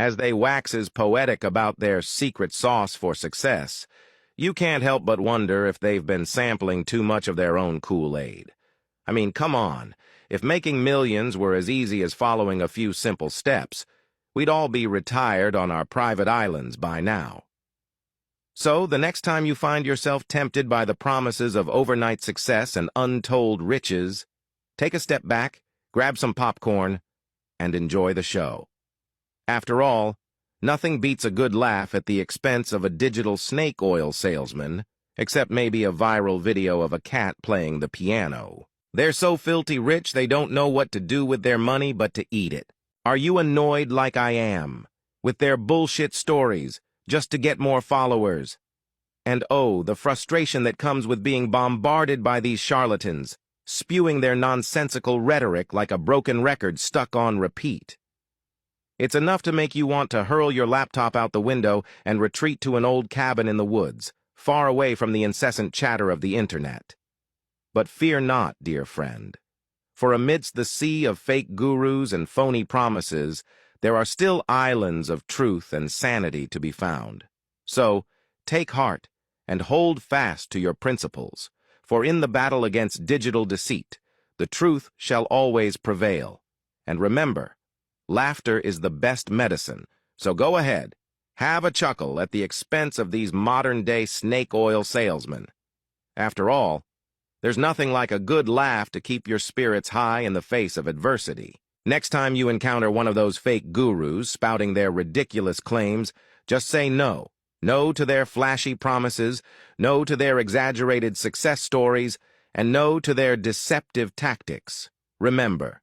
as they waxes poetic about their secret sauce for success, you can't help but wonder if they've been sampling too much of their own Kool-Aid. I mean, come on. If making millions were as easy as following a few simple steps, we'd all be retired on our private islands by now. So, the next time you find yourself tempted by the promises of overnight success and untold riches, take a step back, grab some popcorn, and enjoy the show. After all, nothing beats a good laugh at the expense of a digital snake oil salesman, except maybe a viral video of a cat playing the piano. They're so filthy rich they don't know what to do with their money but to eat it. Are you annoyed like I am, with their bullshit stories, just to get more followers? And oh, the frustration that comes with being bombarded by these charlatans, spewing their nonsensical rhetoric like a broken record stuck on repeat. It's enough to make you want to hurl your laptop out the window and retreat to an old cabin in the woods, far away from the incessant chatter of the internet. But fear not, dear friend, for amidst the sea of fake gurus and phony promises, there are still islands of truth and sanity to be found. So, take heart and hold fast to your principles, for in the battle against digital deceit, the truth shall always prevail. And remember, laughter is the best medicine, so go ahead, have a chuckle at the expense of these modern-day snake oil salesmen. After all, there's nothing like a good laugh to keep your spirits high in the face of adversity. Next time you encounter one of those fake gurus spouting their ridiculous claims, just say no. No to their flashy promises, no to their exaggerated success stories, and no to their deceptive tactics. Remember,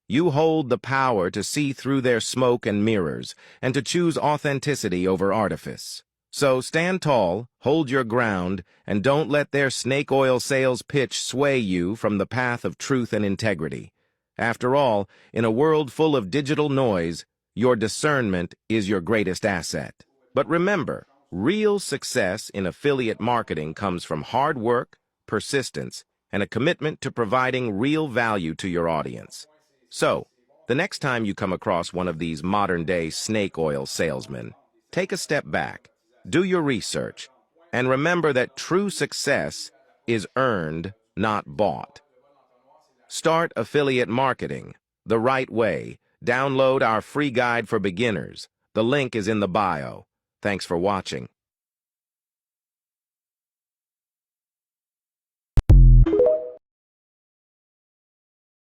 you hold the power to see through their smoke and mirrors, and to choose authenticity over artifice. So stand tall, hold your ground, and don't let their snake oil sales pitch sway you from the path of truth and integrity. After all, in a world full of digital noise, your discernment is your greatest asset. But remember, real success in affiliate marketing comes from hard work, persistence, and a commitment to providing real value to your audience. So, the next time you come across one of these modern-day snake oil salesmen, take a step back, do your research, and remember that true success is earned, not bought. Start affiliate marketing the right way. Download our free guide for beginners. The link is in the bio. Thanks for watching.